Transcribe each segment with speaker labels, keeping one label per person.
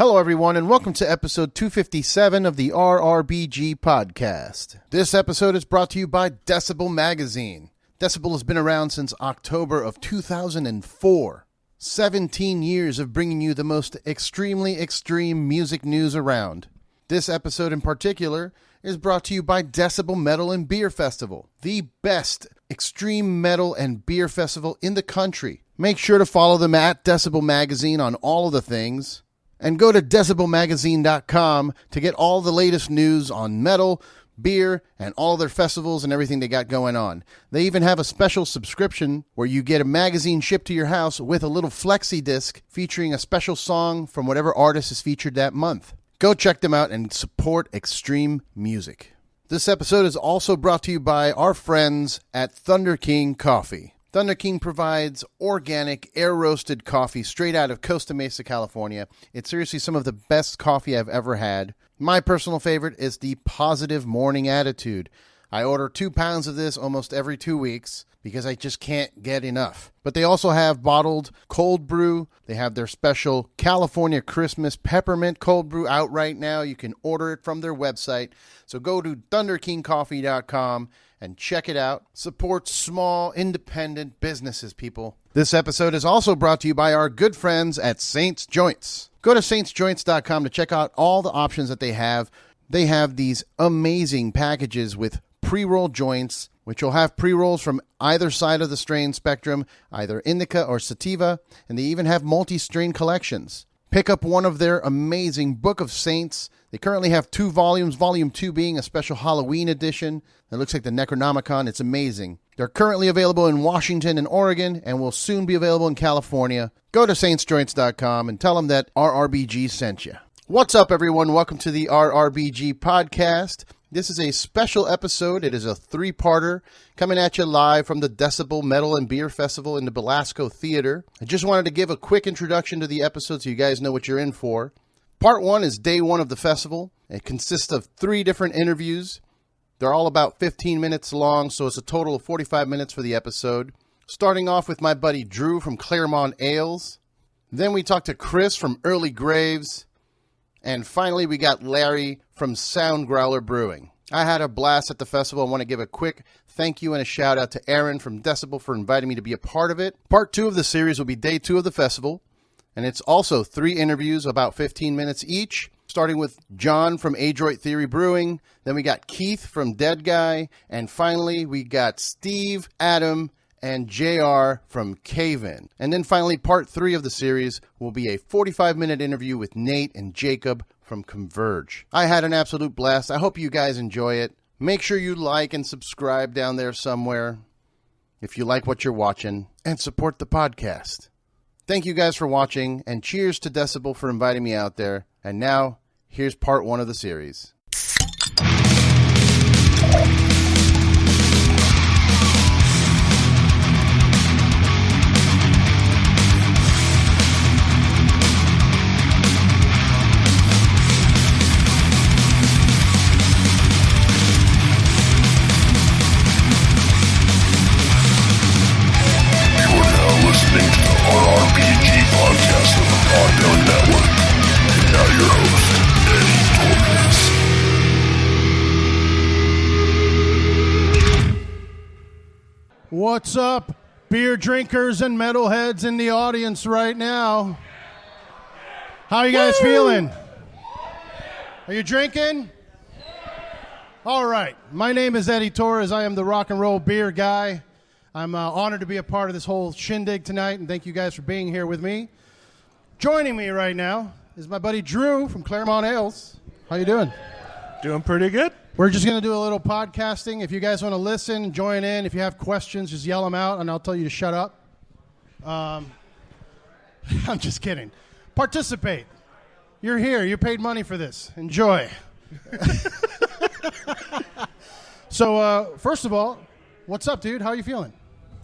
Speaker 1: Hello, everyone, and welcome to episode 257 of the RRBG podcast. This episode is brought to you by Decibel Magazine. Decibel has been around since October of 2004. 17 years of bringing you the most extremely extreme music news around. This episode in particular is brought to you by Decibel Metal and Beer Festival, the best extreme metal and beer festival in the country. Make sure to follow them at Decibel Magazine on all of the things. And go to decibelmagazine.com to get all the latest news on metal, beer, and all their festivals and everything they got going on. They even have a special subscription where you get a magazine shipped to your house with a little flexi disc featuring a special song from whatever artist is featured that month. Go check them out and support extreme music. This episode is also brought to you by our friends at Thunderking Coffee. Thunderking provides organic, air-roasted coffee straight out of Costa Mesa, California. It's seriously some of the best coffee I've ever had. My personal favorite is the Positive Morning Attitude. I order 2 pounds of this almost every 2 weeks because I just can't get enough. But they also have bottled cold brew. They have their special California Christmas peppermint cold brew out right now. You can order it from their website. So go to thunderkingcoffee.com and check it out. Support small, independent businesses, people. This episode is also brought to you by our good friends at Saints Joints. Go to saintsjoints.com to check out all the options that they have. They have these amazing packages with pre-roll joints, which will have pre-rolls from either side of the strain spectrum, either indica or sativa, and they even have multi-strain collections. Pick up one of their amazing Book of Saints. They currently have 2 volumes, volume 2 being a special Halloween edition. It looks like the Necronomicon. It's amazing. They're currently available in Washington and Oregon and will soon be available in California. Go to saintsjoints.com and tell them that RRBG sent you. What's up, everyone? Welcome to the RRBG podcast. This is a special episode. It is a 3-parter coming at you live from the Decibel Metal and Beer Festival in the Belasco Theater. I just wanted to give a quick introduction to the episode so you guys know what you're in for. Part 1 is day 1 of the festival. It consists of 3 different interviews. They're all about 15 minutes long, so it's a total of 45 minutes for the episode. Starting off with my buddy Drew from Claremont Ales. Then we talked to Chris from Early Graves. And finally, we got Larry from Soundgrowler Brewing. I had a blast at the festival. I want to give a quick thank you and a shout out to Aaron from Decibel for inviting me to be a part of it. Part 2 of the series will be day 2 of the festival. And it's also 3 interviews, about 15 minutes each, starting with John from Adroit Theory Brewing. Then we got Keith from Deadguy. And finally, we got Steve, Adam, and JR from Cave-In. And then finally, part 3 of the series will be a 45-minute interview with Nate and Jacob from Converge. I had an absolute blast. I hope you guys enjoy it. Make sure you like and subscribe down there somewhere if you like what you're watching, and support the podcast. Thank you guys for watching, and cheers to Decibel for inviting me out there. And now, here's part 1 of the series.
Speaker 2: RRBG podcast of the Podbelly Network. And now your host, Eddie Torres.
Speaker 1: What's up, beer drinkers and metalheads in the audience right now? How you guys feeling? Are you drinking? All right. My name is Eddie Torres. I am the rock and roll beer guy. I'm honored to be a part of this whole shindig tonight, and thank you guys for being here with me. Joining me right now is my buddy Drew from Claremont Ales. How you doing?
Speaker 3: Doing pretty good.
Speaker 1: We're just going to do a little podcasting. If you guys want to listen, join in. If you have questions, just yell them out, and I'll tell you to shut up. I'm just kidding. Participate. You're here. You paid money for this. Enjoy. So, first of all, what's up, dude? How are you feeling?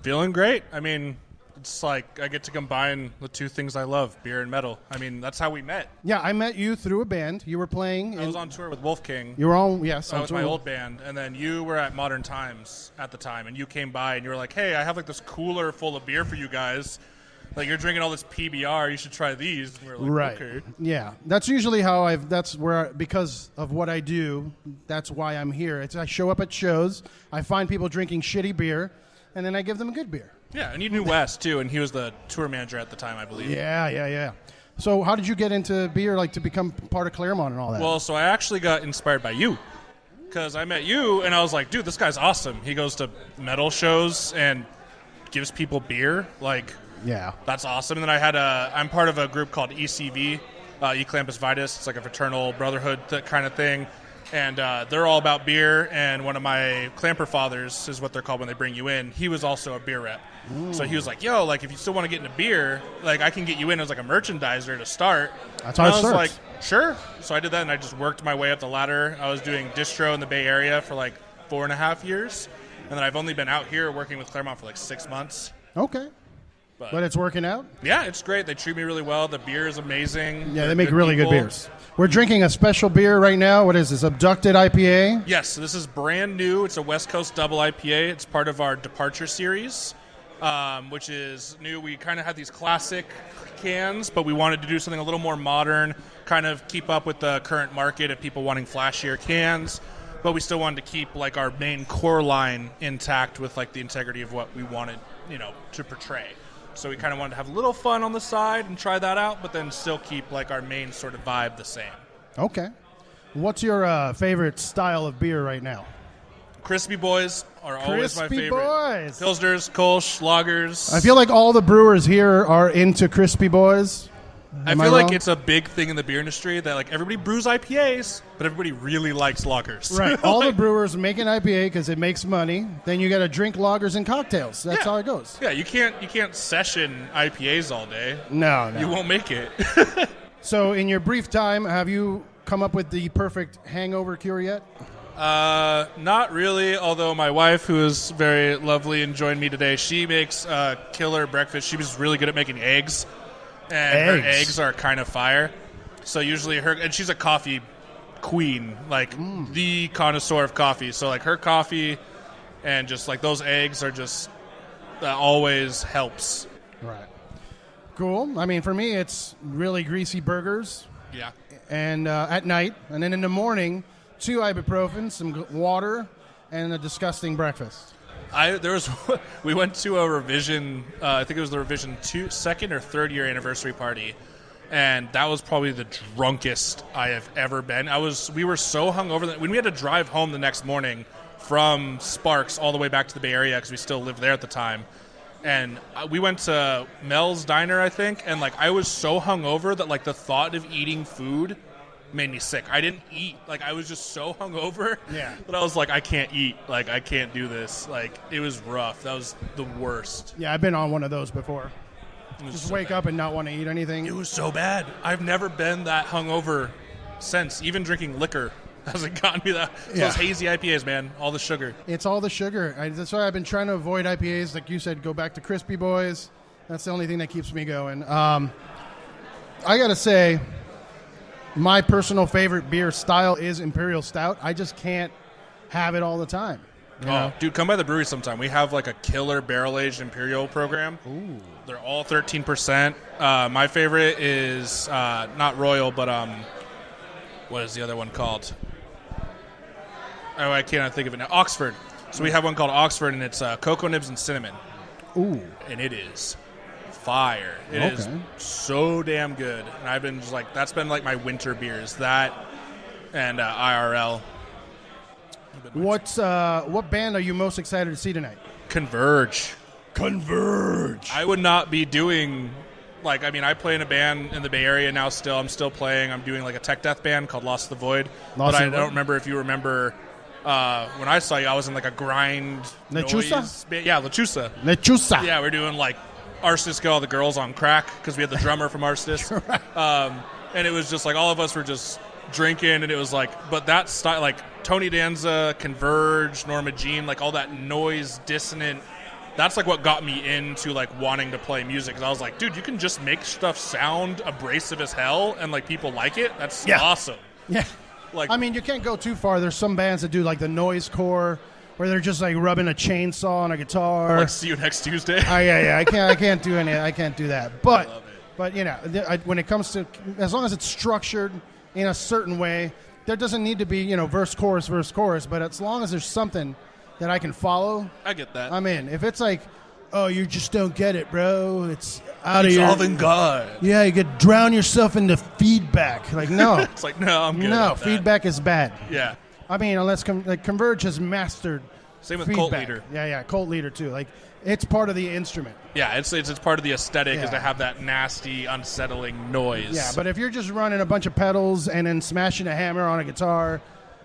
Speaker 3: Feeling great. I mean, it's like I get to combine the 2 things I love, beer and metal. I mean, that's how we met.
Speaker 1: Yeah, I met you through a band. You were playing.
Speaker 3: I was on tour with Wolf King.
Speaker 1: You were on, yes.
Speaker 3: That was my old band. And then you were at Modern Times at the time, and you came by, and you were like, hey, I have like this cooler full of beer for you guys. Like, you're drinking all this PBR, you should try these. And we're like,
Speaker 4: Right.
Speaker 3: okay.
Speaker 4: Yeah. That's usually because of what I do, that's why I'm here. I show up at shows, I find people drinking shitty beer, and then I give them a good beer.
Speaker 3: Yeah, and you knew Wes, too, and he was the tour manager at the time, I believe.
Speaker 4: Yeah. So how did you get into beer, like to become part of Claremont and all that?
Speaker 3: Well, so I actually got inspired by you. Because I met you, and I was like, dude, this guy's awesome. He goes to metal shows and gives people beer. Like,
Speaker 4: yeah,
Speaker 3: that's awesome. And then I'm part of a group called ECV, Eclampus Vitus. It's like a fraternal brotherhood kind of thing. And they're all about beer. And one of my clamper fathers is what they're called when they bring you in. He was also a beer rep. Ooh. So he was like, yo, like, if you still want to get into beer, like, I can get you in as like a merchandiser to start.
Speaker 4: That's how it starts.
Speaker 3: I was like, sure. So I did that, and I just worked my way up the ladder. I was doing distro in the Bay Area for like 4.5 years. And then I've only been out here working with Claremont for like 6 months.
Speaker 4: Okay. But it's working out?
Speaker 3: Yeah, it's great. They treat me really well. The beer is amazing.
Speaker 4: Yeah, they make really good beers. We're drinking a special beer right now. What is this, Abducted Ipa?
Speaker 3: Yes, so this is brand new. It's a West Coast double IPA. It's part of our Departure series, which is new. We kind of had these classic cans, but we wanted to do something a little more modern, kind of keep up with the current market of people wanting flashier cans. But we still wanted to keep like our main core line intact with like the integrity of what we wanted, to portray. So we kind of wanted to have a little fun on the side and try that out, but then still keep like our main sort of vibe the same.
Speaker 4: Okay. What's your favorite style of beer right now?
Speaker 3: Crispy Boys are always my favorite.
Speaker 4: Boys.
Speaker 3: Pilsners, Kolsch, lagers.
Speaker 4: I feel like all the brewers here are into Crispy Boys.
Speaker 3: I feel like it's a big thing in the beer industry that like everybody brews IPAs, but everybody really likes lagers.
Speaker 4: Right. All the brewers make an IPA because it makes money. Then you got to drink lagers and cocktails. That's how it goes.
Speaker 3: Yeah, you can't session IPAs all day.
Speaker 4: No.
Speaker 3: You won't make it.
Speaker 4: So in your brief time, have you come up with the perfect hangover cure yet?
Speaker 3: Not really, although my wife, who is very lovely and joined me today, she makes killer breakfast. She was really good at making eggs. And her eggs are kind of fire. So usually and she's a coffee queen, like the connoisseur of coffee. So like her coffee and just like those eggs are just, that always helps.
Speaker 4: Right. Cool. I mean, for me, it's really greasy burgers.
Speaker 3: Yeah.
Speaker 4: And at night. And then in the morning, 2 ibuprofen, some water, and a disgusting breakfast.
Speaker 3: We went to a revision, I think it was the revision 2nd or 3rd year anniversary party, and that was probably the drunkest I have ever been. We were so hungover that when we had to drive home the next morning from Sparks all the way back to the Bay Area because we still lived there at the time, and we went to Mel's Diner, I think, and like I was so hungover that like the thought of eating food made me sick. I didn't eat. Like, I was just so hungover that I was like, I can't eat. Like, I can't do this. Like, it was rough. That was the worst.
Speaker 4: Yeah, I've been on one of those before. Just
Speaker 3: so
Speaker 4: wake
Speaker 3: bad.
Speaker 4: Up and not want to eat anything.
Speaker 3: It was so bad. I've never been that hungover since. Even drinking liquor hasn't gotten me that. Those hazy IPAs, man. All the sugar.
Speaker 4: It's all the sugar. That's why I've been trying to avoid IPAs. Like you said, go back to Crispy Boys. That's the only thing that keeps me going. I got to say, my personal favorite beer style is Imperial Stout. I just can't have it all the time. You know?
Speaker 3: Dude, come by the brewery sometime. We have like a killer barrel-aged Imperial program.
Speaker 4: Ooh.
Speaker 3: They're all 13%. My favorite is not Royal, but what is the other one called? Oh, I cannot think of it now. Oxford. So we have one called Oxford, and it's cocoa nibs and cinnamon.
Speaker 4: Ooh.
Speaker 3: And it is fire. It is so damn good. And I've been just like, that's been like my winter beers. That and IRL.
Speaker 4: What band are you most excited to see tonight?
Speaker 3: Converge. I would not be doing, like, I mean, I play in a band in the Bay Area now still. I'm still playing. I'm doing like a tech death band called Lost to the Void. I don't remember if you remember when I saw you, I was in like a grind noise band. Yeah, Lechusa. Yeah, we're doing like Arsonist Go, All the Girls on Crack, because we had the drummer from Arsonist. And it was just like all of us were just drinking, and it was like, but that style, like Tony Danza, Converge, Norma Jean, like all that noise, dissonant, that's like what got me into like wanting to play music, because I was like, dude, you can just make stuff sound abrasive as hell and like people like it. That's awesome.
Speaker 4: Yeah.
Speaker 3: Like,
Speaker 4: I mean, you can't go too far. There's some bands that do like the noise core where they're just like rubbing a chainsaw on a guitar.
Speaker 3: Like, see you next Tuesday.
Speaker 4: Yeah. I can't do any. I can't do that. But when it comes to, as long as it's structured in a certain way, there doesn't need to be verse chorus. But as long as there's something that I can follow,
Speaker 3: I get that.
Speaker 4: I'm in. If it's like, oh, you just don't get it, bro. It's out of your...
Speaker 3: It's avant-garde.
Speaker 4: Yeah, you could drown yourself into feedback. Like, no.
Speaker 3: It's like, no, I'm good.
Speaker 4: No, feedback is bad.
Speaker 3: Yeah.
Speaker 4: I mean, unless Converge has mastered
Speaker 3: Same with
Speaker 4: feedback.
Speaker 3: Cult Leader.
Speaker 4: Yeah, Cult Leader, too. Like, it's part of the instrument.
Speaker 3: Yeah, it's part of the aesthetic is to have that nasty, unsettling noise.
Speaker 4: Yeah, but if you're just running a bunch of pedals and then smashing a hammer on a guitar,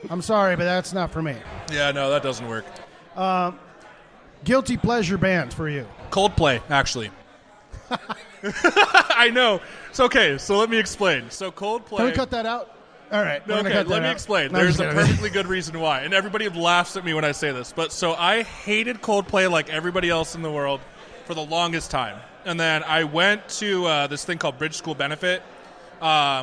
Speaker 4: I'm sorry, but that's not for me.
Speaker 3: Yeah, no, that doesn't work.
Speaker 4: Guilty pleasure band for you.
Speaker 3: Coldplay, actually. I know. It's okay, so let me explain. So Coldplay...
Speaker 4: Can we cut that out? All right.
Speaker 3: No, okay, let me explain. There's a perfectly good reason why. And everybody laughs at me when I say this. But so I hated Coldplay like everybody else in the world for the longest time. And then I went to this thing called Bridge School Benefit,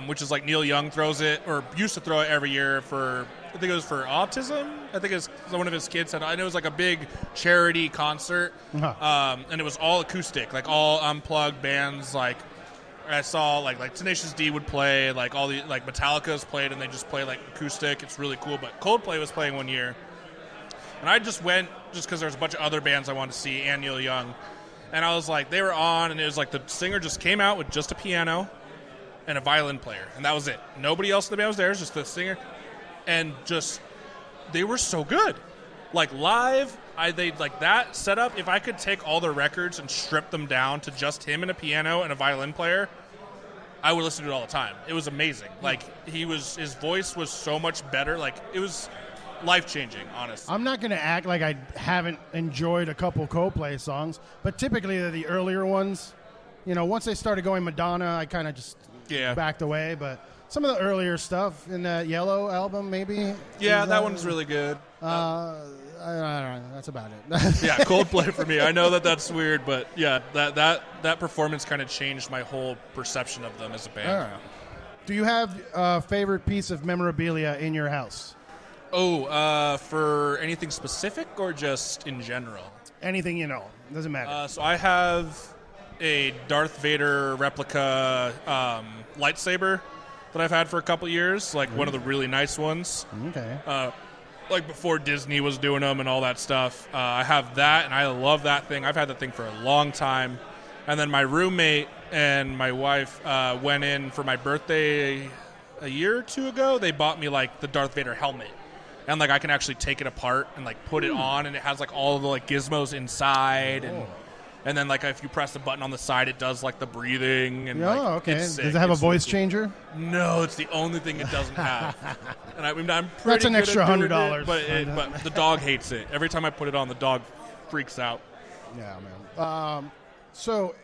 Speaker 3: which is like Neil Young throws it, or used to throw it every year for... I think it was for autism. I think it's one of his kids had. I know it was like a big charity concert, and it was all acoustic, like all unplugged bands. Like I saw, like Tenacious D would play, like all the like Metallica's played, and they just play like acoustic. It's really cool. But Coldplay was playing one year, and I just went just because there's a bunch of other bands I wanted to see, and Neil Young, and I was like, they were on, and it was like the singer just came out with just a piano and a violin player, and that was it. Nobody else in the band was there. It was just the singer. And just, they were so good. Like live, they like that setup. If I could take all the records and strip them down to just him and a piano and a violin player, I would listen to it all the time. It was amazing. Like his voice was so much better. Like it was life-changing, honestly.
Speaker 4: I'm not going to act like I haven't enjoyed a couple Coldplay songs, but typically they're the earlier ones. Once they started going Madonna, I kind of just backed away, but... Some of the earlier stuff in that Yellow album, maybe.
Speaker 3: Yeah, that one's really good.
Speaker 4: I don't know. That's about it.
Speaker 3: Yeah, Coldplay for me. I know that's weird, but yeah, that performance kind of changed my whole perception of them as a band.
Speaker 4: Do you have a favorite piece of memorabilia in your house?
Speaker 3: Oh, for anything specific or just in general?
Speaker 4: Anything doesn't matter.
Speaker 3: So I have a Darth Vader replica lightsaber that I've had for a couple years, like one of the really nice ones.
Speaker 4: Okay.
Speaker 3: Like before Disney was doing them and all that stuff. I have that, and I love that thing. I've had that thing for a long time. And then my roommate and my wife went in for my birthday a year or two ago. They bought me like the Darth Vader helmet. And like I can actually take it apart and like put it on, and it has like all the like gizmos inside and then, like, if you press the button on the side, it does, like, the breathing. And,
Speaker 4: okay. Does it have a voice changer?
Speaker 3: No, it's the only thing it doesn't have. And I'm pretty
Speaker 4: That's an extra $100.
Speaker 3: But the dog hates it. Every time I put it on, the dog freaks out.
Speaker 4: Yeah, man. So,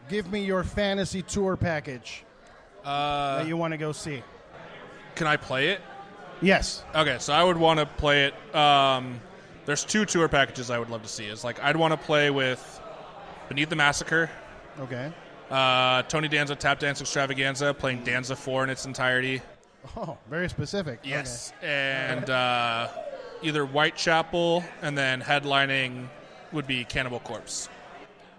Speaker 4: give me your fantasy tour package that you want to go see.
Speaker 3: Can I play it?
Speaker 4: Yes.
Speaker 3: Okay, so I would want to play it. There's two tour packages I would love to see. It's like I'd want to play with Beneath the Massacre.
Speaker 4: Okay.
Speaker 3: Tony Danza Tap Dance Extravaganza, playing Danza 4 in its entirety.
Speaker 4: Oh, very specific.
Speaker 3: Yes. Okay. And either Whitechapel, and then headlining would be Cannibal Corpse.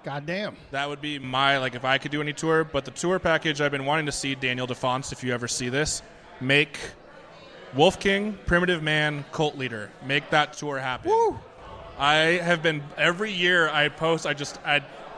Speaker 4: Goddamn.
Speaker 3: That would be my, like, if I could do any tour. But the tour package, I've been wanting to see Daniel DeFonce, if you ever see this, make Wolf King, Primitive Man, Cult Leader. Make that tour happen.
Speaker 4: Woo!
Speaker 3: I have been, every year I post,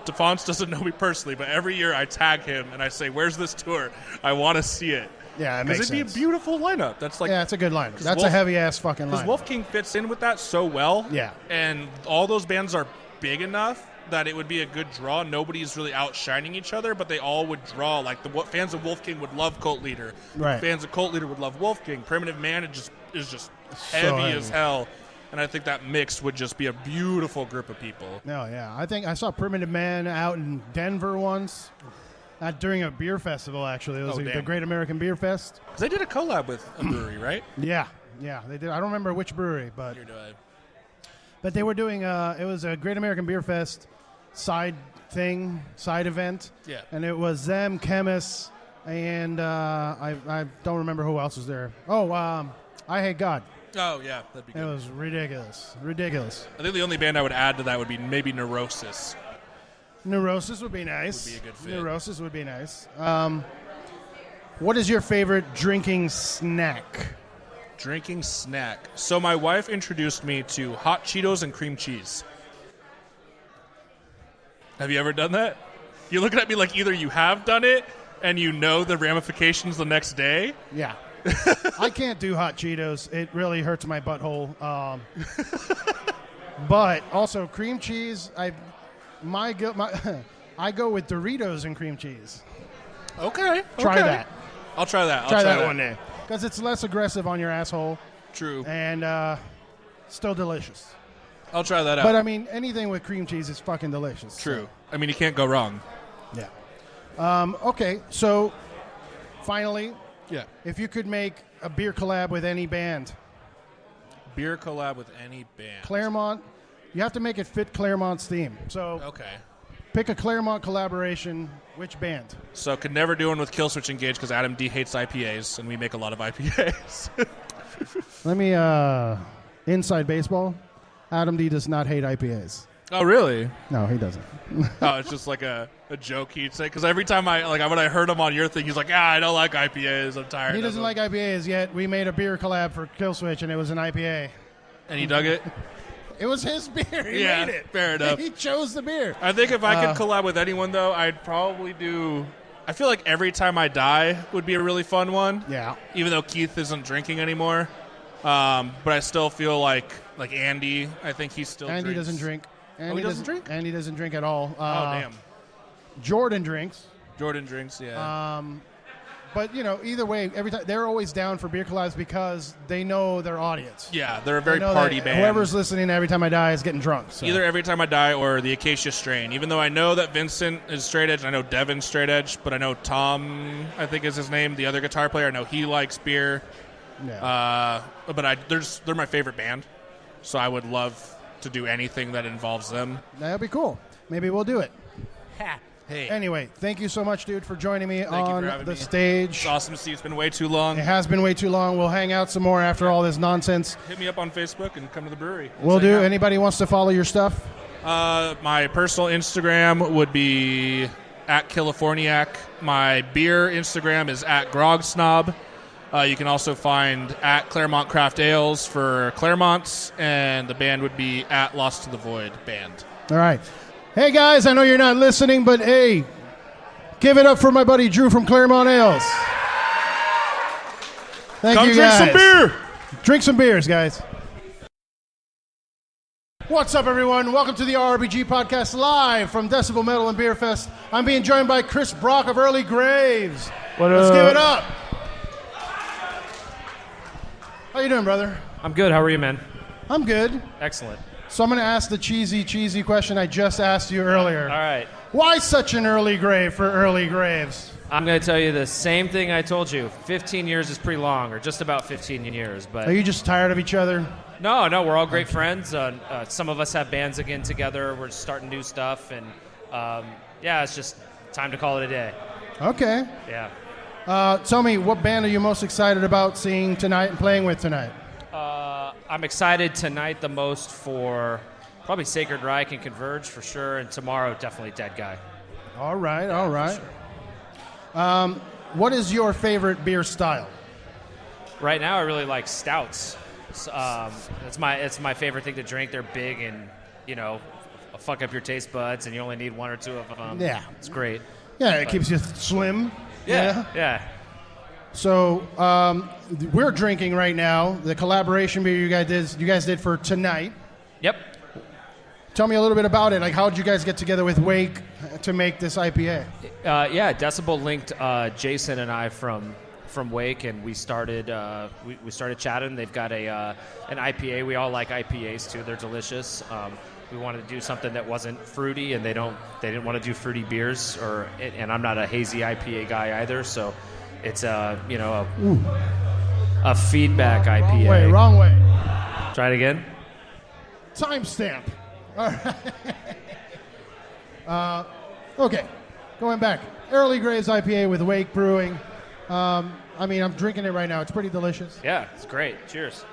Speaker 3: DeFonce doesn't know me personally, but every year I tag him and I say, where's this tour? I want to see it.
Speaker 4: Yeah, it makes sense.
Speaker 3: Because it'd be a beautiful lineup. That's like,
Speaker 4: yeah, it's a good lineup. That's a heavy-ass fucking lineup.
Speaker 3: Because Wolf King fits in with that so well.
Speaker 4: Yeah.
Speaker 3: And all those bands are big enough that it would be a good draw. Nobody's really outshining each other, but they all would draw. Like, fans of Wolf King would love Cult Leader.
Speaker 4: Right.
Speaker 3: Fans of Cult Leader would love Wolf King. Primitive Man is just heavy as hell. And I think that mix would just be a beautiful group of people.
Speaker 4: No, yeah. I think I saw Primitive Man out in Denver once. During a beer festival, actually. It was the Great American Beer Fest.
Speaker 3: Because they did a collab with a brewery, right?
Speaker 4: Yeah, they did. I don't remember which brewery, but they were doing. It was a Great American Beer Fest side event.
Speaker 3: Yeah.
Speaker 4: And it was them, Chemists, and I don't remember who else was there. Oh, I Hate God.
Speaker 3: Oh, yeah, that'd be good.
Speaker 4: It was ridiculous. Ridiculous.
Speaker 3: I think the only band I would add to that would be maybe Neurosis.
Speaker 4: Neurosis would be nice.
Speaker 3: Would be a good fit.
Speaker 4: Neurosis would be nice. What is your favorite drinking snack?
Speaker 3: Drinking snack. So my wife introduced me to hot Cheetos and cream cheese. Have you ever done that? You're looking at me like either you have done it and you know the ramifications the next day.
Speaker 4: Yeah. I can't do hot Cheetos. It really hurts my butthole. But also cream cheese, I go with Doritos and cream cheese.
Speaker 3: Okay.
Speaker 4: Try that.
Speaker 3: I'll try that.
Speaker 4: Try that one day. Because it's less aggressive on your asshole.
Speaker 3: True.
Speaker 4: And still delicious.
Speaker 3: I'll try that out.
Speaker 4: But, I mean, anything with cream cheese is fucking delicious.
Speaker 3: True.
Speaker 4: So.
Speaker 3: I mean, you can't go wrong.
Speaker 4: Yeah. Okay, so finally,
Speaker 3: yeah.
Speaker 4: If you could make a beer collab with any band.
Speaker 3: Beer collab with any band.
Speaker 4: Claremont. You have to make it fit Claremont's theme. So
Speaker 3: okay.
Speaker 4: Pick a Claremont collaboration. Which band?
Speaker 3: So could never do one with Killswitch Engage because Adam D hates IPAs, and we make a lot of IPAs.
Speaker 4: Let me, inside baseball, Adam D does not hate IPAs.
Speaker 3: Oh, really?
Speaker 4: No, he doesn't.
Speaker 3: Oh, it's just like a joke he'd say. Because every time when I heard him on your thing, he's like, I don't like IPAs. I'm tired
Speaker 4: He
Speaker 3: of
Speaker 4: doesn't
Speaker 3: them.
Speaker 4: like IPAs, yet we made a beer collab for Killswitch, and it was an IPA.
Speaker 3: And he dug it?
Speaker 4: It was his beer. He
Speaker 3: Yeah,
Speaker 4: made it.
Speaker 3: fair enough.
Speaker 4: He chose the beer.
Speaker 3: I think if I could collab with anyone, though, I'd probably do... I feel like Every Time I Die would be a really fun one.
Speaker 4: Yeah.
Speaker 3: Even though Keith isn't drinking anymore. But I still feel like Andy, I think he still
Speaker 4: Andy
Speaker 3: drinks.
Speaker 4: doesn't drink. Andy
Speaker 3: he doesn't drink?
Speaker 4: Andy doesn't drink at all.
Speaker 3: Oh, damn.
Speaker 4: Jordan drinks.
Speaker 3: Jordan drinks, yeah.
Speaker 4: But, either way, every time they're always down for beer collabs because they know their audience.
Speaker 3: Yeah, they're a very
Speaker 4: They know
Speaker 3: party
Speaker 4: that
Speaker 3: band.
Speaker 4: Whoever's listening to Every Time I Die is getting drunk. So.
Speaker 3: Either Every Time I Die or the Acacia Strain. Even though I know that Vincent is straight edge, and I know Devin's straight edge, but I know Tom, I think is his name, the other guitar player, I know he likes beer.
Speaker 4: Yeah.
Speaker 3: But they're my favorite band, so I would love to do anything that involves them.
Speaker 4: That'd be cool. Maybe we'll do it.
Speaker 3: Hey.
Speaker 4: Anyway, thank you so much, dude, for joining me
Speaker 3: Thank you
Speaker 4: on
Speaker 3: for having
Speaker 4: the
Speaker 3: me.
Speaker 4: stage.
Speaker 3: It's awesome to see you. It's been way too long.
Speaker 4: It has been way too long. We'll hang out some more after all this nonsense.
Speaker 3: Hit me up on Facebook and come to the brewery.
Speaker 4: We'll do. Anybody wants to follow your stuff?
Speaker 3: My personal Instagram would be @Californiac. My beer Instagram is @GrogSnob. You can also find @Claremont Craft Ales for Claremont's, and the band would be @Lost to the Void Band.
Speaker 4: All right. Hey, guys, I know you're not listening, but hey, give it up for my buddy Drew from Claremont Ales. Thank
Speaker 3: Come
Speaker 4: you,
Speaker 3: drink
Speaker 4: guys.
Speaker 3: some beer.
Speaker 4: Drink some beers, guys. What's up, everyone? Welcome to the RRBG podcast live from Decibel Metal and Beer Fest. I'm being joined by Chris Brock of Early Graves. Let's give it up. How you doing, brother?
Speaker 5: I'm good. How are you, man?
Speaker 4: I'm good.
Speaker 5: Excellent.
Speaker 4: So I'm going to ask the cheesy question I just asked you earlier.
Speaker 5: All right.
Speaker 4: Why such an early grave for Early Graves?
Speaker 5: I'm going to tell you the same thing I told you. 15 years is pretty long, or just about 15 years. But
Speaker 4: Are you just tired of each other?
Speaker 5: No, we're all great friends. Some of us have bands again together. We're starting new stuff, and it's just time to call it a day.
Speaker 4: Okay.
Speaker 5: Yeah.
Speaker 4: Tell me, what band are you most excited about seeing tonight and playing with tonight?
Speaker 5: I'm excited tonight the most for probably Sacred Reich and Converge for sure, and tomorrow definitely Deadguy.
Speaker 4: All right. What is your favorite beer style?
Speaker 5: Right now, I really like stouts. It's my favorite thing to drink. They're big and fuck up your taste buds, and you only need one or two of them.
Speaker 4: Yeah,
Speaker 5: it's great.
Speaker 4: Yeah, it keeps you slim.
Speaker 5: Yeah.
Speaker 4: So we're drinking right now the collaboration beer you guys did for tonight.
Speaker 5: Yep.
Speaker 4: Tell me a little bit about it. Like, how did you guys get together with Wake to make this IPA?
Speaker 5: Decibel linked Jason and I from Wake, and we started we started chatting. They've got an IPA. We all like IPAs too. They're delicious. We wanted to do something that wasn't fruity, and they didn't want to do fruity beers, and I'm not a hazy IPA guy either. So it's a feedback IPA.
Speaker 4: Wrong way.
Speaker 5: Try it again.
Speaker 4: Timestamp. All right. Okay. going back. Early Graves IPA with Wake Brewing. I'm drinking it right now. It's pretty delicious.
Speaker 5: Yeah, it's great. Cheers.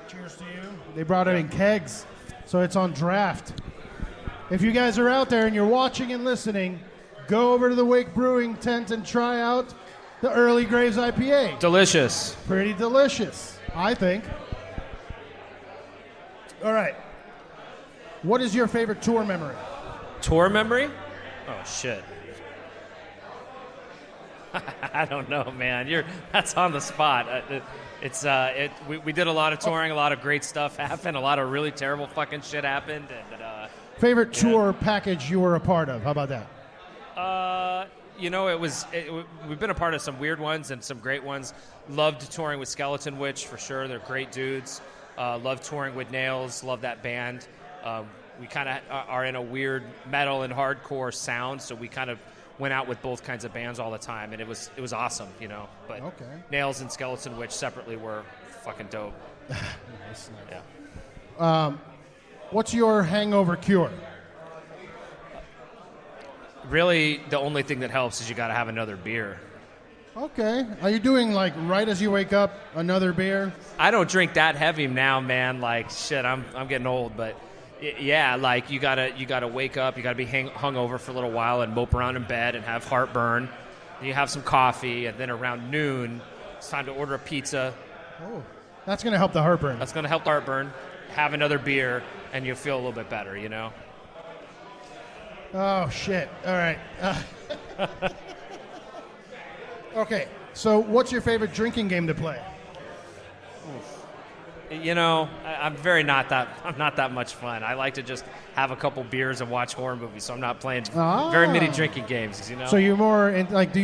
Speaker 4: Cheers to you. They brought it in kegs, so it's on draft. If you guys are out there and you're watching and listening, go over to the Wake Brewing tent and try out the Early Graves IPA.
Speaker 5: Delicious.
Speaker 4: Pretty delicious, I think. All right. What is your favorite tour memory?
Speaker 5: Tour memory? Oh, shit. I don't know, man. That's on the spot. We did a lot of touring, a lot of great stuff happened, a lot of really terrible fucking shit happened. And,
Speaker 4: favorite tour package you were a part of? How about that?
Speaker 5: We've been a part of some weird ones and some great ones. Loved touring with Skeleton Witch for sure. They're great dudes. Loved touring with Nails. Love that band. We kind of are in a weird metal and hardcore sound, so we kind of went out with both kinds of bands all the time, and it was awesome, But
Speaker 4: okay.
Speaker 5: Nails and Skeleton Witch separately were fucking dope.
Speaker 4: Nice.
Speaker 5: Yeah.
Speaker 4: What's your hangover cure?
Speaker 5: Really, the only thing that helps is you got to have another beer.
Speaker 4: Okay. Are you doing like right as you wake up, another beer?
Speaker 5: I don't drink that heavy now, man. Like shit, I'm getting old, but yeah, like you gotta wake up, you gotta be hungover for a little while and mope around in bed and have heartburn. And you have some coffee, and then around noon, it's time to order a pizza.
Speaker 4: Oh, that's gonna help the heartburn.
Speaker 5: That's gonna help the heartburn. Have another beer, and you'll feel a little bit better,
Speaker 4: Oh shit! All right. Okay, so what's your favorite drinking game to play?
Speaker 5: I'm not that much fun. I like to just have a couple beers and watch horror movies, so I'm not playing very many drinking games,
Speaker 4: So you're more in, like,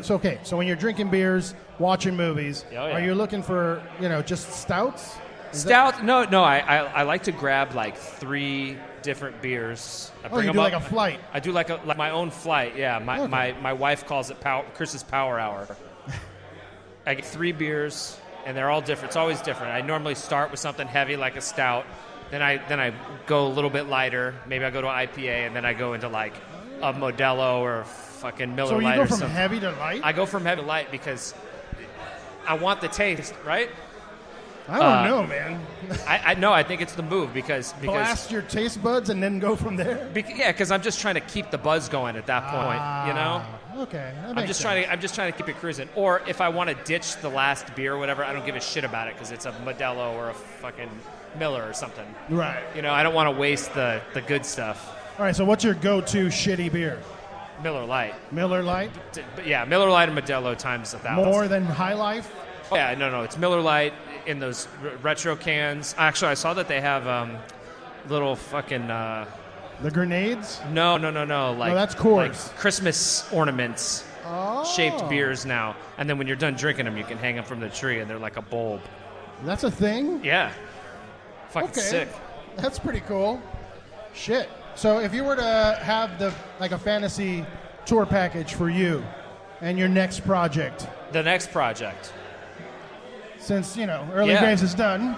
Speaker 4: so when you're drinking beers, watching movies, are you looking for, just stouts?
Speaker 5: Stout? No, I like to grab like 3 different beers.
Speaker 4: You do like a flight?
Speaker 5: I do like my own flight, yeah. My wife calls it Chris's Power Hour. I get 3 beers, and they're all different. It's always different. I normally start with something heavy like a stout. Then I go a little bit lighter. Maybe I go to an IPA, and then I go into like a Modelo or a fucking Miller Lite or something.
Speaker 4: So you go from heavy to light?
Speaker 5: I go from heavy to light because I want the taste, right?
Speaker 4: I don't know, man.
Speaker 5: I think it's the move because
Speaker 4: blast your taste buds and then go from there.
Speaker 5: Because I'm just trying to keep the buzz going at that point,
Speaker 4: Okay,
Speaker 5: I'm just trying to keep it cruising. Or if I want to ditch the last beer or whatever, I don't give a shit about it because it's a Modelo or a fucking Miller or something.
Speaker 4: Right.
Speaker 5: I don't want to waste the good stuff.
Speaker 4: All right. So what's your go-to shitty beer?
Speaker 5: Miller Lite.
Speaker 4: Miller Lite.
Speaker 5: Yeah, Miller Lite and Modelo times 1,000.
Speaker 4: More than High Life.
Speaker 5: Oh, yeah, no, it's Miller Lite in those retro cans. Actually, I saw that they have little fucking...
Speaker 4: the grenades?
Speaker 5: No. Like,
Speaker 4: that's Coors.
Speaker 5: Like Christmas ornaments shaped beers now. And then when you're done drinking them, you can hang them from the tree, and they're like a bulb.
Speaker 4: That's a thing?
Speaker 5: Yeah. Fucking sick.
Speaker 4: That's pretty cool. Shit. So if you were to have a fantasy tour package for you and your next project...
Speaker 5: The next project...
Speaker 4: Since, Early Graves is done.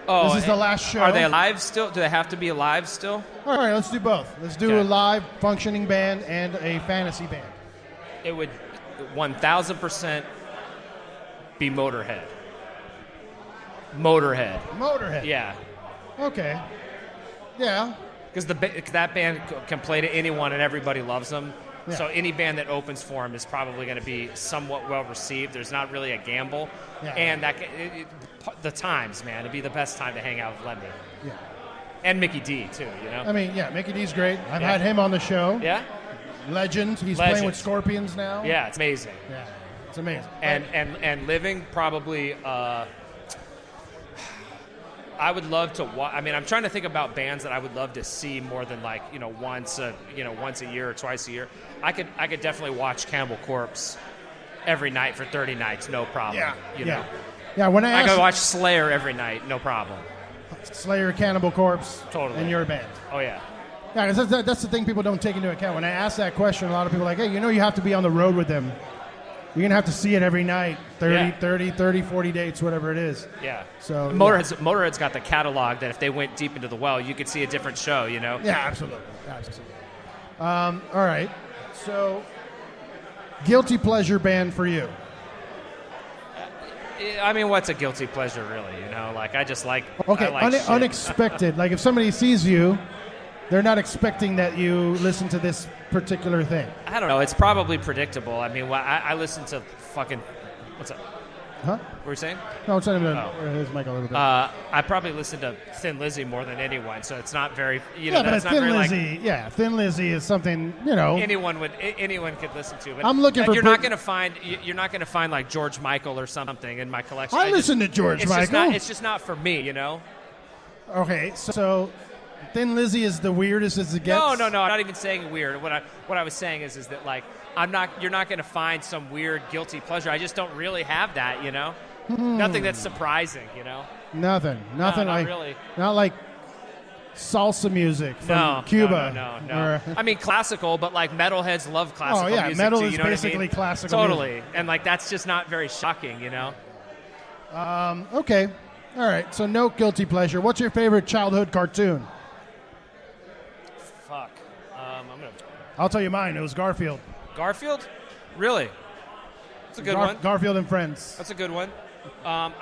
Speaker 5: Oh,
Speaker 4: this is the last show.
Speaker 5: Are they alive still? Do they have to be alive still?
Speaker 4: All right, let's do both. Let's do a live functioning band and a fantasy band.
Speaker 5: It would 1,000% be Motorhead. Motorhead. Yeah.
Speaker 4: Okay. Yeah.
Speaker 5: Because that band can play to anyone and everybody loves them.
Speaker 4: Yeah.
Speaker 5: So any band that opens for them is probably going to be somewhat well received. There's not really a gamble.
Speaker 4: Yeah.
Speaker 5: And the times, man, it'd be the best time to hang out with Lemmy.
Speaker 4: Yeah.
Speaker 5: And Mickey D, too,
Speaker 4: Mickey D's great. I've had him on the show.
Speaker 5: Yeah?
Speaker 4: Legend. He's playing with Scorpions now.
Speaker 5: Yeah, it's amazing.
Speaker 4: Yeah, it's amazing.
Speaker 5: And living probably... I would love to watch. I mean, I'm trying to think about bands that I would love to see more than once a year or twice a year. I could definitely watch Cannibal Corpse every night for 30 nights, no problem.
Speaker 4: Yeah. Yeah. When I
Speaker 5: could watch Slayer every night, no problem.
Speaker 4: Slayer, Cannibal Corpse,
Speaker 5: totally,
Speaker 4: and your band.
Speaker 5: Oh yeah.
Speaker 4: Yeah, that's the thing people don't take into account. When I ask that question, a lot of people are like, hey, you have to be on the road with them. You're going to have to see it every night, 30, 40 dates, whatever it is.
Speaker 5: Yeah.
Speaker 4: So
Speaker 5: Motorhead's got the catalog that if they went deep into the well, you could see a different show,
Speaker 4: Yeah, absolutely. All right. So Guilty pleasure band for you.
Speaker 5: I mean, what's a guilty pleasure, really? You know, like I just like.
Speaker 4: Okay,
Speaker 5: I like shit.
Speaker 4: Unexpected. Like if somebody sees you, they're not expecting that you listen to this particular thing.
Speaker 5: I don't know. It's probably predictable. I mean, I listen to fucking. What's up?
Speaker 4: Huh?
Speaker 5: What were you saying?
Speaker 4: No, I'm trying to his mic a little bit.
Speaker 5: I probably listen to Thin Lizzy more than anyone, so it's not very. You know,
Speaker 4: yeah,
Speaker 5: that's
Speaker 4: but
Speaker 5: not
Speaker 4: Thin
Speaker 5: very,
Speaker 4: Lizzy,
Speaker 5: like,
Speaker 4: yeah, Thin Lizzy is something
Speaker 5: anyone could listen to. But
Speaker 4: I'm looking for.
Speaker 5: You're not going to find like George Michael or something in my collection.
Speaker 4: I listen to George Michael.
Speaker 5: It's just not for me, you know.
Speaker 4: Okay, so Thin Lizzy is the weirdest as it gets.
Speaker 5: No. I'm not even saying weird. What I was saying is that like you're not going to find some weird guilty pleasure. I just don't really have that, you know. Nothing that's surprising, you know.
Speaker 4: Nothing
Speaker 5: not
Speaker 4: like
Speaker 5: really.
Speaker 4: Not like salsa music from Cuba.
Speaker 5: No. I mean classical, but like metalheads love classical music.
Speaker 4: Metal
Speaker 5: too,
Speaker 4: is
Speaker 5: you know
Speaker 4: basically
Speaker 5: what I mean?
Speaker 4: classical.
Speaker 5: Totally,
Speaker 4: music.
Speaker 5: and like that's just not very shocking, you know.
Speaker 4: Okay, all right. So no guilty pleasure. What's your favorite childhood cartoon?
Speaker 5: Fuck.
Speaker 4: I'll tell you mine. It was Garfield.
Speaker 5: Garfield? Really? That's a good one.
Speaker 4: Garfield and Friends.
Speaker 5: That's a good one. What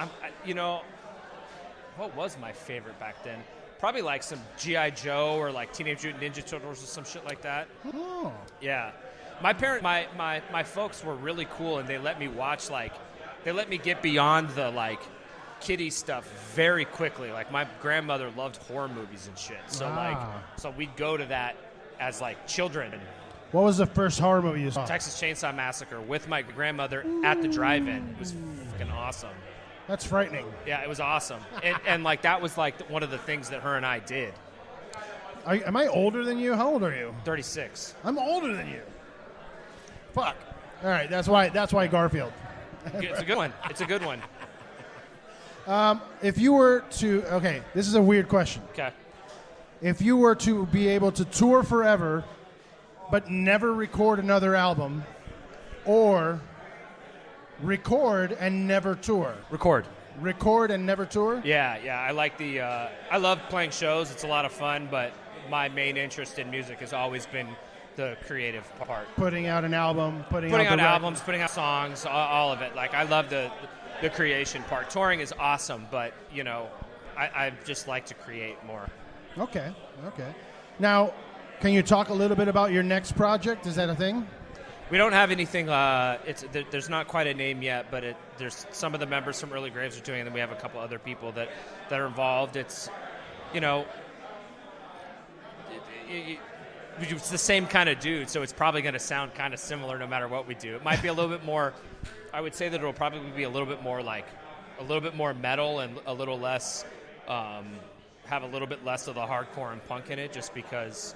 Speaker 5: was my favorite back then? Probably like some G.I. Joe or like Teenage Mutant Ninja Turtles or some shit like that.
Speaker 4: Oh.
Speaker 5: Yeah. My folks were really cool, and they let me watch they let me get beyond the like kiddie stuff very quickly. Like my grandmother loved horror movies and shit. So so we'd go to that as like children.
Speaker 4: What was the first horror movie you saw?
Speaker 5: Texas Chainsaw Massacre with my grandmother at the drive-in. It was fucking awesome.
Speaker 4: That's frightening.
Speaker 5: Yeah, it was awesome. And like that was like one of the things that her and I did.
Speaker 4: Am I older than you? How old are you?
Speaker 5: 36.
Speaker 4: I'm older than you. Fuck. All right, that's why Garfield.
Speaker 5: It's a good one. It's a good one.
Speaker 4: If you were to, okay, this is a weird question.
Speaker 5: Okay.
Speaker 4: If you were to be able to tour forever, but never record another album, or record and never tour.
Speaker 5: Record
Speaker 4: and never tour?
Speaker 5: Yeah. I like I love playing shows. It's a lot of fun, but my main interest in music has always been the creative part.
Speaker 4: Putting out an album, putting
Speaker 5: out albums, putting out songs, all of it. Like I love the creation part. Touring is awesome, but you know, I just like to create more. Okay.
Speaker 4: Now, can you talk a little bit about your next project? Is that a thing?
Speaker 5: We don't have anything. There's not quite a name yet, but there's some of the members from Early Graves are doing it, and then we have a couple other people that are involved. It's, you know, it's the same kind of dude, so it's probably going to sound kind of similar no matter what we do. It might be a little bit more. I would say that it'll probably be a little bit more metal and a little less, have a little bit less of the hardcore and punk in it, just because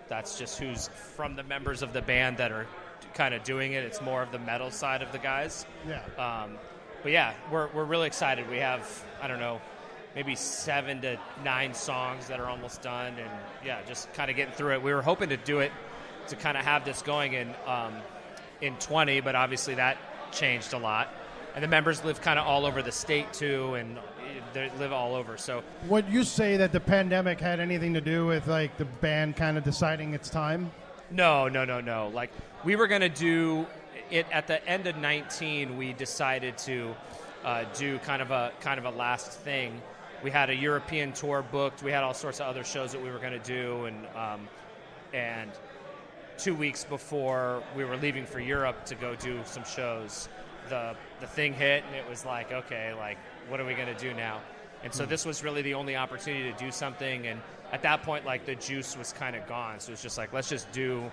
Speaker 5: that's just who's from the members of the band that are kind of doing it. It's more of the metal side of the guys.
Speaker 4: Yeah.
Speaker 5: But yeah, we're really excited. We have, I don't know, maybe 7 to 9 songs that are almost done, and yeah, just kind of getting through it. We were hoping to do it to kind of have this going in 20, but obviously that changed a lot. And the members live kind of all over the state too, and they live all over. So
Speaker 4: would you say that the pandemic had anything to do with like the band kind of deciding its time?
Speaker 5: No. Like we were going to do it at the end of 19. We decided to do kind of a last thing. We had a European tour booked. We had all sorts of other shows that we were going to do, and 2 weeks before we were leaving for Europe to go do some shows, the thing hit, and it was like, okay, like what are we going to do now? And so this was really the only opportunity to do something, and at that point, like the juice was kind of gone. So it's just like, let's just do,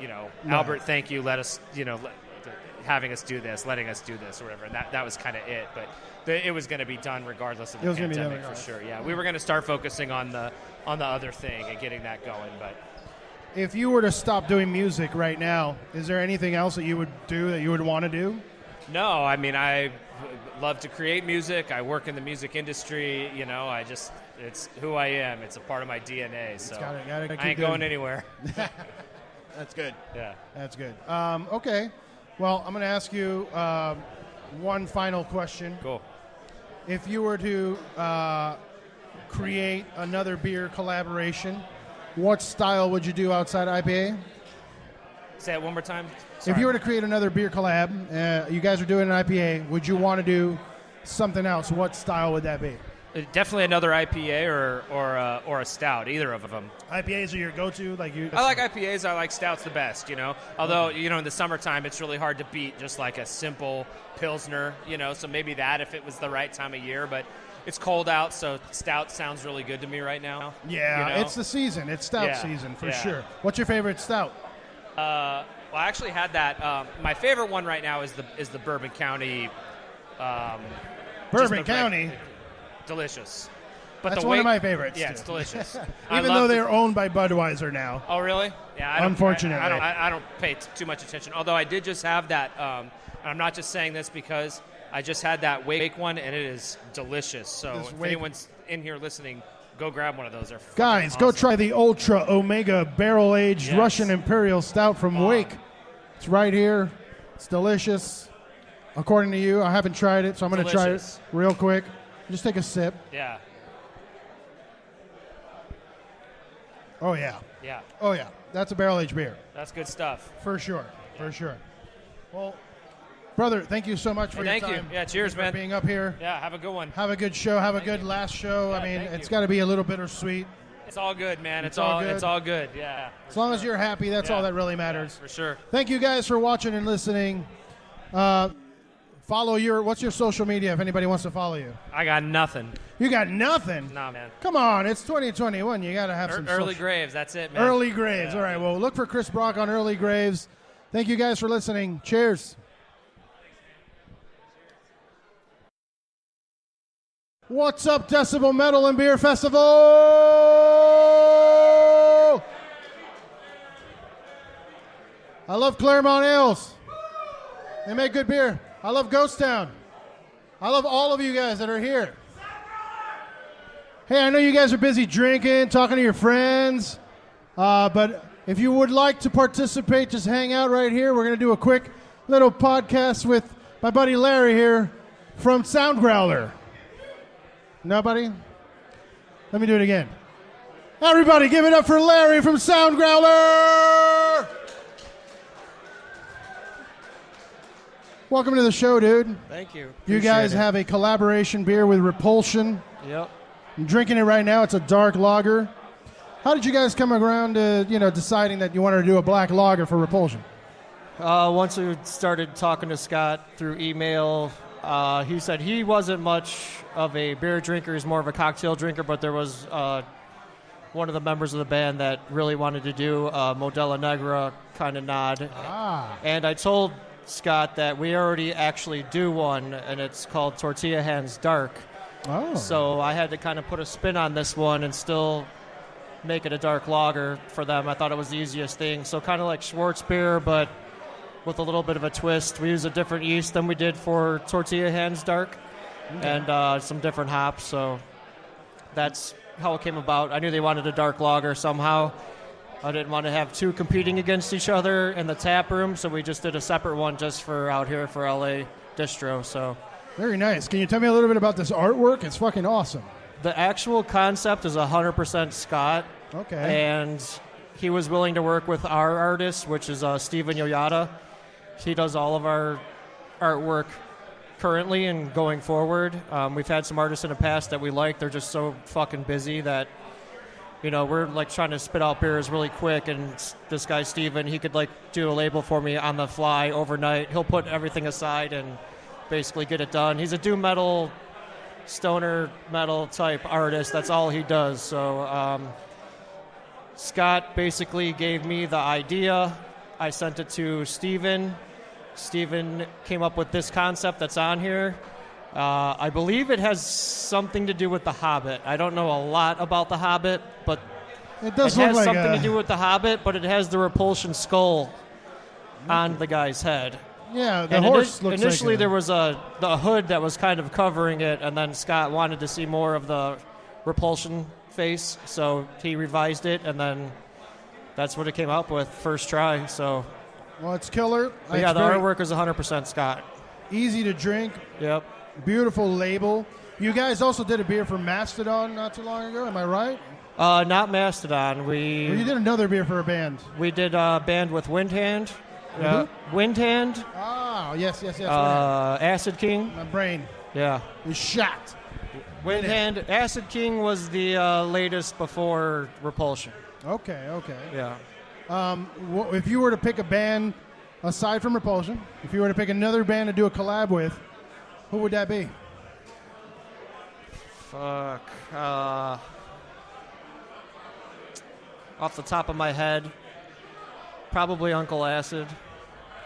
Speaker 5: you know, no. Albert, thank you, let us, you know, having us do this, letting us do this, or whatever. And that was kind of it. But it was going to be done regardless of the pandemic, for sure. Yeah, we were going to start focusing on the other thing and getting that going. But
Speaker 4: if you were to stop doing music right now, is there anything else that you would do that you would want to do?
Speaker 5: No, I mean, I love to create music. I work in the music industry. You know, it's who I am. It's a part of my DNA. So I ain't going anywhere.
Speaker 4: That's good.
Speaker 5: Yeah.
Speaker 4: That's good. Okay. Well, I'm going to ask you one final question.
Speaker 5: Cool.
Speaker 4: If you were to create another beer collaboration, what style would you do outside IPA?
Speaker 5: Say it one more time.
Speaker 4: If you were to create another beer collab, you guys are doing an IPA, would you want to do something else? What style would that be?
Speaker 5: Definitely another IPA or a stout, either of them.
Speaker 4: IPAs are your go-to?
Speaker 5: I like IPAs. I like stouts the best, Although, in the summertime, it's really hard to beat just like a simple Pilsner, So maybe that if it was the right time of year. But it's cold out, so stout sounds really good to me right now.
Speaker 4: Yeah, it's the season. It's stout season for sure. What's your favorite stout?
Speaker 5: Well, I actually had that. My favorite one right now is the Bourbon County.
Speaker 4: Bourbon County?
Speaker 5: Delicious.
Speaker 4: But that's one of my favorites.
Speaker 5: Yeah,
Speaker 4: too.
Speaker 5: it's delicious.
Speaker 4: Even though they're owned by Budweiser now.
Speaker 5: Oh, really? Yeah.
Speaker 4: Unfortunately.
Speaker 5: I don't pay too much attention. Although I did just have that, and I'm not just saying this because I just had that Wake one, and it is delicious. So if anyone's in here listening, go grab one of those.
Speaker 4: Guys,
Speaker 5: awesome.
Speaker 4: Go try the Ultra Omega barrel-aged Russian Imperial Stout from Wake. It's right here. It's delicious. According to you, I haven't tried it, so I'm going to try it real quick. Just take a sip.
Speaker 5: Yeah.
Speaker 4: Oh, yeah.
Speaker 5: Yeah.
Speaker 4: Oh, yeah. That's a barrel-aged beer.
Speaker 5: That's good stuff.
Speaker 4: For sure. For sure. Well, brother, thank you so much for your time.
Speaker 5: Thank you. Yeah, cheers, man.
Speaker 4: For being up here.
Speaker 5: Yeah, have a good one.
Speaker 4: Have a good show. Have a good last show.
Speaker 5: Yeah,
Speaker 4: I mean, it's got to be a little bittersweet.
Speaker 5: It's all good, man. It's all good. Yeah.
Speaker 4: As long as you're happy, that's all that really matters.
Speaker 5: Yeah, for sure.
Speaker 4: Thank you guys for watching and listening. Follow what's your social media if anybody wants to follow you?
Speaker 5: I got nothing.
Speaker 4: You got nothing?
Speaker 5: Nah, man.
Speaker 4: Come on, it's 2021. You got to have some
Speaker 5: Early Graves, that's it, man.
Speaker 4: Early Graves. All right, well, look for Chris Brock on Early Graves. Thank you guys for listening. Cheers. What's up, Decibel Metal and Beer Festival? I love Claremont Ales. They make good beer. I love Ghost Town. I love all of you guys that are here. Hey, I know you guys are busy drinking, talking to your friends, but if you would like to participate, just hang out right here. We're going to do a quick little podcast with my buddy Larry here from Soundgrowler. Nobody? Let me do it again. Everybody give it up for Larry from Soundgrowler! Welcome to the show, dude.
Speaker 6: Thank you.
Speaker 4: You guys have a collaboration beer with Repulsion.
Speaker 6: Yep.
Speaker 4: I'm drinking it right now. It's a dark lager. How did you guys come around to, deciding that you wanted to do a black lager for Repulsion?
Speaker 6: Once we started talking to Scott through email, he said he wasn't much of a beer drinker. He's more of a cocktail drinker, but there was one of the members of the band that really wanted to do a Modella Negra kind of nod. And I told Scott that we already actually do one, and it's called Tortilla Hands Dark.
Speaker 4: Oh.
Speaker 6: So I had to kind of put a spin on this one and still make it a dark lager for them. I thought it was the easiest thing. So kind of like Schwartz beer, but with a little bit of a twist. We use a different yeast than we did for Tortilla Hands Dark, and some different hops. So that's how it came about. I knew they wanted a dark lager somehow. I didn't want to have two competing against each other in the tap room, so we just did a separate one just for out here for LA Distro. So
Speaker 4: very nice. Can you tell me a little bit about this artwork? It's fucking awesome.
Speaker 6: The actual concept is 100% Scott.
Speaker 4: Okay.
Speaker 6: And he was willing to work with our artist, which is Steven Yoyada. He does all of our artwork currently and going forward. We've had some artists in the past that we like. They're just so fucking busy that we're like trying to spit out beers really quick, and this guy Steven, he could like do a label for me on the fly overnight. He'll put everything aside and basically get it done. He's a doom metal, stoner metal type artist. That's all he does. So Scott basically gave me the idea. I sent it to Steven. Steven came up with this concept that's on here. I believe it has something to do with The Hobbit. I don't know a lot about The Hobbit, but
Speaker 4: it
Speaker 6: has something to do with The Hobbit, but it has the Repulsion skull on the guy's head.
Speaker 4: Yeah, the horse looks
Speaker 6: initially
Speaker 4: like
Speaker 6: there was the hood that was kind of covering it, and then Scott wanted to see more of the Repulsion face, so he revised it, and then that's what it came up with first try. So,
Speaker 4: well, it's killer.
Speaker 6: But yeah, the artwork is 100% Scott.
Speaker 4: Easy to drink.
Speaker 6: Yep.
Speaker 4: Beautiful label. You guys also did a beer for Mastodon not too long ago. Am I right?
Speaker 6: Not Mastodon.
Speaker 4: Well, you did another beer for a band.
Speaker 6: We did a band with Windhand. Windhand.
Speaker 4: Oh, yes.
Speaker 6: Acid King.
Speaker 4: My brain
Speaker 6: Yeah.
Speaker 4: is shot.
Speaker 6: Windhand. Acid King was the latest before Repulsion.
Speaker 4: Okay.
Speaker 6: Yeah.
Speaker 4: If you were to pick a band aside from Repulsion, if you were to pick another band to do a collab with, who would that be?
Speaker 6: Fuck. Off the top of my head, probably Uncle Acid.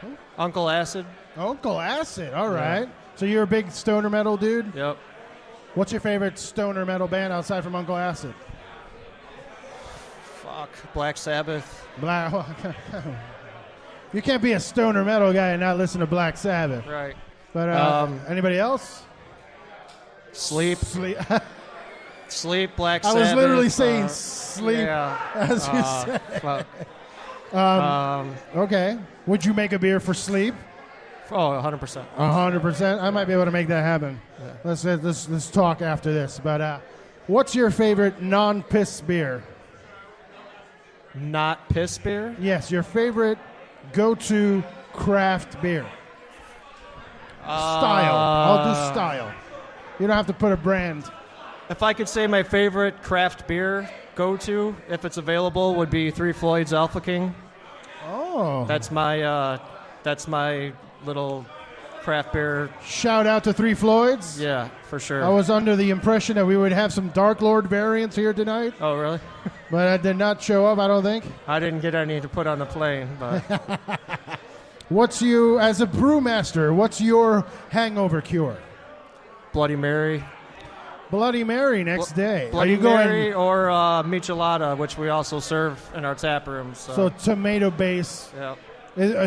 Speaker 4: Who?
Speaker 6: Uncle Acid.
Speaker 4: Uncle Acid. All right. So you're a big stoner metal dude?
Speaker 6: Yep.
Speaker 4: What's your favorite stoner metal band outside from Uncle Acid?
Speaker 6: Fuck. Black Sabbath.
Speaker 4: You can't be a stoner metal guy and not listen to Black Sabbath.
Speaker 6: Right.
Speaker 4: But anybody else?
Speaker 6: Sleep. Sleep, Black
Speaker 4: I
Speaker 6: Sabbath.
Speaker 4: was literally saying sleep as you said.
Speaker 6: Fuck.
Speaker 4: Okay. Would you make a beer for sleep?
Speaker 6: Oh, 100%.
Speaker 4: 100%. I might be able to make that happen.
Speaker 6: Yeah.
Speaker 4: Let's talk after this. But what's your favorite non-piss beer?
Speaker 6: Not piss beer?
Speaker 4: Yes, your favorite go-to craft beer. Style. I'll do style. You don't have to put a brand.
Speaker 6: If I could say my favorite craft beer go-to, if it's available, would be Three Floyd's Alpha King.
Speaker 4: Oh.
Speaker 6: That's my little craft beer.
Speaker 4: Shout out to Three Floyds.
Speaker 6: Yeah, for sure.
Speaker 4: I was under the impression that we would have some Dark Lord variants here tonight,
Speaker 6: Oh, really?
Speaker 4: but I did not show up, I don't think.
Speaker 6: I didn't get any to put on the plane, but
Speaker 4: As a brewmaster, what's your hangover cure?
Speaker 6: Bloody Mary.
Speaker 4: Bloody Mary next day.
Speaker 6: Bloody
Speaker 4: Are you going
Speaker 6: Mary or Michelada, which we also serve in our tap room.
Speaker 4: so tomato base?
Speaker 6: Yeah.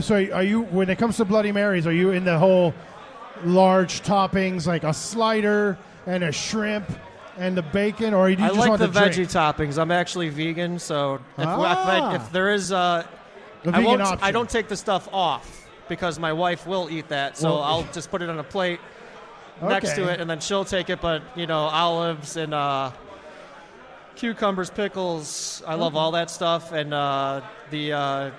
Speaker 4: So are you, when it comes to Bloody Marys, are you in the whole large toppings like a slider and a shrimp and the bacon, or do you
Speaker 6: I
Speaker 4: just
Speaker 6: like
Speaker 4: want
Speaker 6: the
Speaker 4: the
Speaker 6: veggie
Speaker 4: drink?
Speaker 6: toppings. I'm actually vegan, so if there is
Speaker 4: The vegan option.
Speaker 6: I don't take the stuff off because my wife will eat that, so
Speaker 4: Well-
Speaker 6: I'll just put it on a plate next to
Speaker 4: Okay.
Speaker 6: it, and then she'll take it. But olives and cucumbers, pickles. I love all that stuff, and the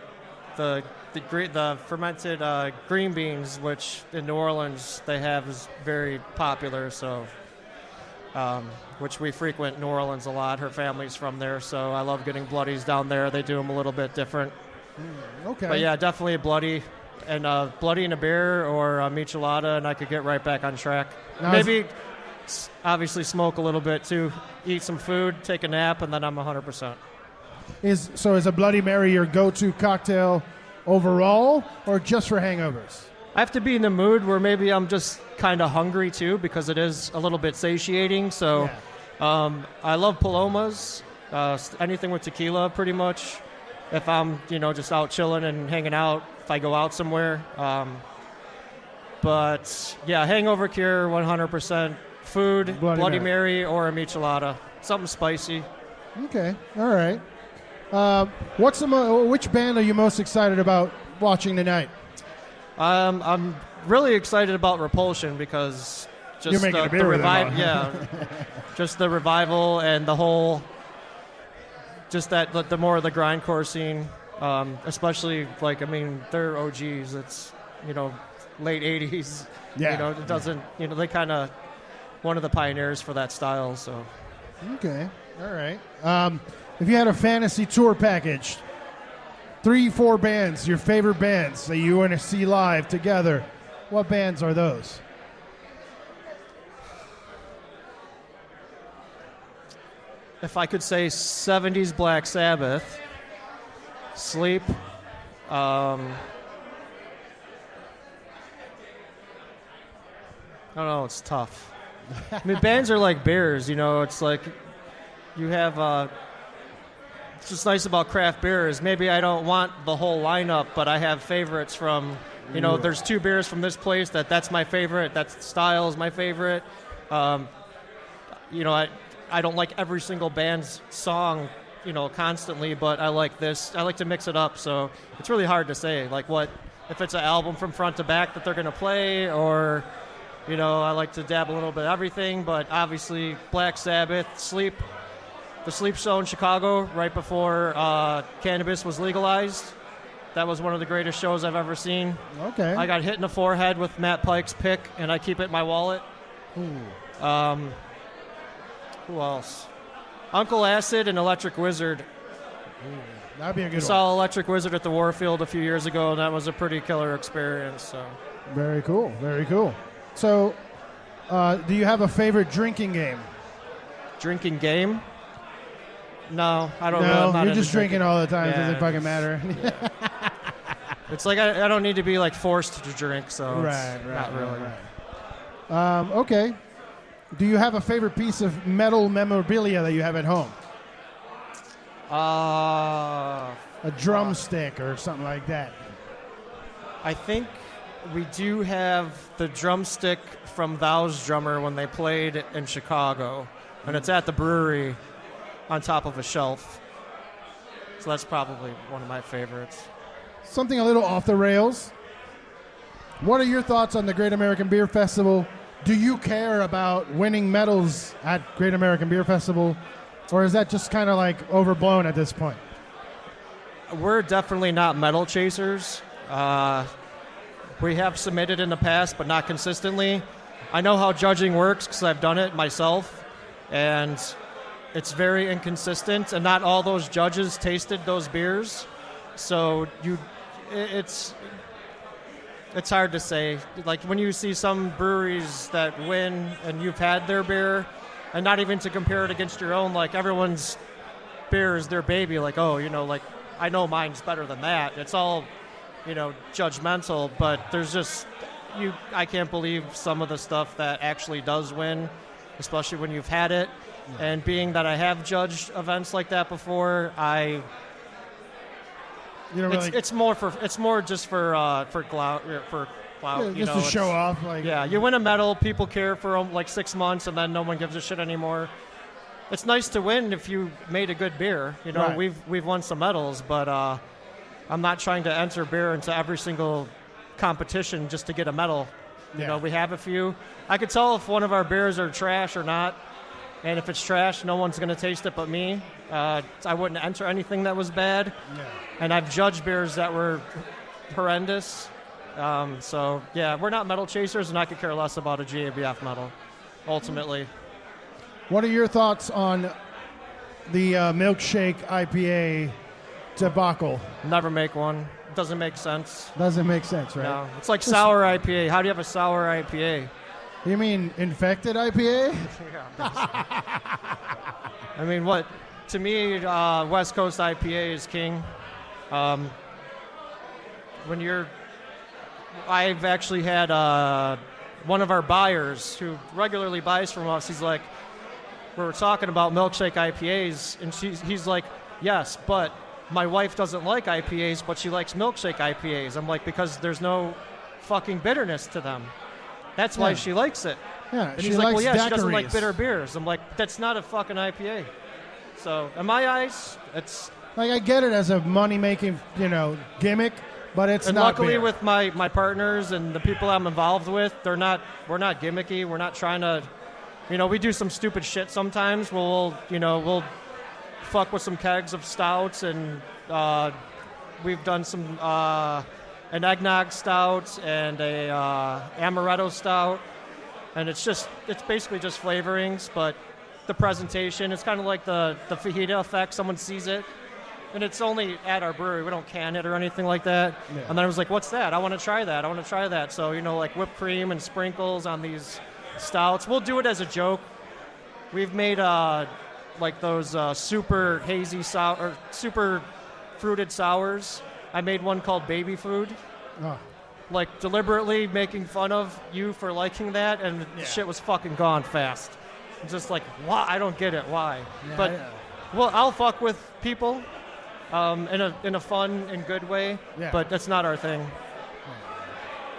Speaker 6: fermented green beans, which in New Orleans they have, is very popular. So, which we frequent New Orleans a lot. Her family's from there, so I love getting bloodies down there. They do them a little bit different.
Speaker 4: Okay.
Speaker 6: But yeah, definitely a bloody. And bloody in a beer or a michelada, and I could get right back on track.
Speaker 4: Now
Speaker 6: Maybe obviously smoke a little bit too, eat some food, take a nap, and then I'm 100%.
Speaker 4: Is a Bloody Mary your go-to cocktail overall, or just for hangovers?
Speaker 6: I have to be in the mood where maybe I'm just kind of hungry too, because it is a little bit satiating. So I love Palomas, anything with tequila pretty much. If I'm, just out chilling and hanging out, if I go out somewhere. But yeah, Hangover Cure, 100%. Food, Bloody Mary, or a michelada. Something spicy.
Speaker 4: Okay, all right. Which band are you most excited about watching tonight?
Speaker 6: I'm really excited about Repulsion because just
Speaker 4: You're making a beer
Speaker 6: the
Speaker 4: with them,
Speaker 6: revival. Yeah, just the revival and the whole. Just the more of the grindcore scene, especially they're OGs. It's late '80s.
Speaker 4: Yeah.
Speaker 6: It doesn't. They kind of one of the pioneers for that style. So.
Speaker 4: Okay, all right. If you had a fantasy tour package, 3-4 bands, your favorite bands that you want to see live together, what bands are those?
Speaker 6: If I could say 70s Black Sabbath, Sleep, I don't know, it's tough. I mean, bands are like beers, it's like you have, it's just nice about craft beers. Maybe I don't want the whole lineup, but I have favorites from, there's 2 beers from this place that's my favorite, that style is my favorite. I don't like every single band's song, constantly, but I like this. I like to mix it up, so it's really hard to say, if it's an album from front to back that they're going to play, or, I like to dabble a little bit of everything, but obviously Black Sabbath, Sleep, the Sleep Show in Chicago right before cannabis was legalized. That was one of the greatest shows I've ever seen.
Speaker 4: Okay.
Speaker 6: I got hit in the forehead with Matt Pike's pick, and I keep it in my wallet.
Speaker 4: Ooh.
Speaker 6: Who else? Uncle Acid and Electric Wizard.
Speaker 4: That'd be a good one.
Speaker 6: Saw Electric Wizard at the Warfield a few years ago, and that was a pretty killer experience. So.
Speaker 4: Very cool. Very cool. So, do you have a favorite drinking game?
Speaker 6: Drinking game? No, I don't.
Speaker 4: No,
Speaker 6: really,
Speaker 4: you're just drinking all the time. Doesn't fucking matter.
Speaker 6: It's like I don't need to be like forced to drink, so
Speaker 4: right,
Speaker 6: not really.
Speaker 4: Right. Okay. Do you have a favorite piece of metal memorabilia that you have at home? A drumstick or something like that.
Speaker 6: I think we do have the drumstick from Thou's drummer when they played in Chicago, and it's at the brewery on top of a shelf. So that's probably one of my favorites.
Speaker 4: Something a little off the rails. What are your thoughts on the Great American Beer Festival? Do you care about winning medals at Great American Beer Festival, or is that just kind of like overblown at this point?
Speaker 6: We're definitely not medal chasers. We have submitted in the past, but not consistently. I know how judging works because I've done it myself, and it's very inconsistent, and not all those judges tasted those beers. So it's hard to say. Like when you see some breweries that win and you've had their beer, and not even to compare it against your own, like everyone's beer is their baby. Like, oh, like I know mine's better than that. It's all, judgmental, but there's just, I can't believe some of the stuff that actually does win, especially when you've had it. Yeah. And being that I have judged events like that before, it's more just for clout.
Speaker 4: Yeah, just to show off.
Speaker 6: You win a medal, people care for like 6 months, and then no one gives a shit anymore. It's nice to win if you made a good beer.
Speaker 4: Right.
Speaker 6: We've won some medals, but I'm not trying to enter beer into every single competition just to get a medal.
Speaker 4: Yeah.
Speaker 6: We have a few. I could tell if one of our beers are trash or not. And if it's trash, no one's going to taste it but me. I wouldn't enter anything that was bad.
Speaker 4: Yeah.
Speaker 6: And I've judged beers that were horrendous. We're not medal chasers, and I could care less about a GABF medal, ultimately.
Speaker 4: What are your thoughts on the milkshake IPA debacle?
Speaker 6: Never make one. Doesn't make sense.
Speaker 4: Doesn't make sense, right?
Speaker 6: No. It's like sour IPA. How do you have a sour IPA?
Speaker 4: You mean infected IPA?
Speaker 6: I mean, what? To me, West Coast IPA is king. I've actually had one of our buyers who regularly buys from us. He's like, we were talking about milkshake IPAs, and he's like, yes, but my wife doesn't like IPAs, but she likes milkshake IPAs. I'm like, because there's no fucking bitterness to them. That's why she likes it.
Speaker 4: Yeah,
Speaker 6: and he's like, well, yeah, she doesn't like bitter beers. I'm like, that's not a fucking IPA. So, in my eyes, it's...
Speaker 4: Like, I get it as a money-making, gimmick, but it's
Speaker 6: and
Speaker 4: not
Speaker 6: luckily
Speaker 4: beer.
Speaker 6: With my partners and the people I'm involved with, we're not gimmicky. We're not trying to... we do some stupid shit sometimes. We'll fuck with some kegs of stouts, and we've done some... an eggnog stout and a amaretto stout, and it's basically just flavorings, but the presentation, it's kind of like the fajita effect. Someone sees it, and it's only at our brewery. We don't can it or anything like that. Yeah. And then I was like, what's that? I want to try that. So, like whipped cream and sprinkles on these stouts. We'll do it as a joke. We've made like those super hazy sour, or super fruited sours. I made one called Baby Food.
Speaker 4: Oh.
Speaker 6: Like, deliberately making fun of you for liking that, and shit was fucking gone fast. Just like, why? I don't get it. Why? Well, I'll fuck with people in a fun and good way, but that's not our thing.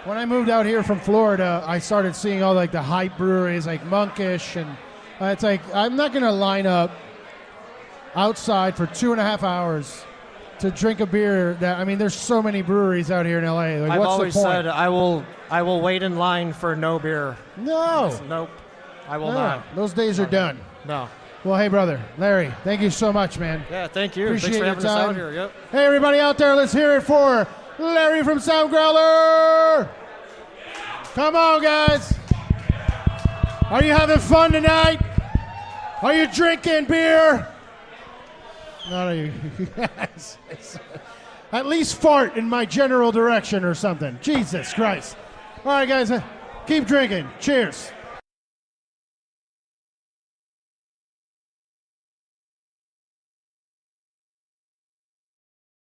Speaker 4: When I moved out here from Florida, I started seeing all like the hype breweries like Monkish, and it's like, I'm not going to line up outside for 2.5 hours to drink a beer there's so many breweries out here in LA. Like,
Speaker 6: I've
Speaker 4: what's
Speaker 6: always
Speaker 4: the point?
Speaker 6: said I will wait in line for no beer.
Speaker 4: No.
Speaker 6: Nope. I will not.
Speaker 4: Those days are done.
Speaker 6: No.
Speaker 4: Well, hey, brother, Larry, thank you so much, man.
Speaker 6: Yeah, thank you.
Speaker 4: Appreciate
Speaker 6: Thanks for
Speaker 4: your
Speaker 6: having us
Speaker 4: time.
Speaker 6: out here. Yep.
Speaker 4: Hey, everybody out there, let's hear it for Larry from Soundgrowler. Come on, guys. Are you having fun tonight? Are you drinking beer? Not are you. Yes. At least fart in my general direction or something. Jesus Christ. All right, guys, keep drinking. Cheers.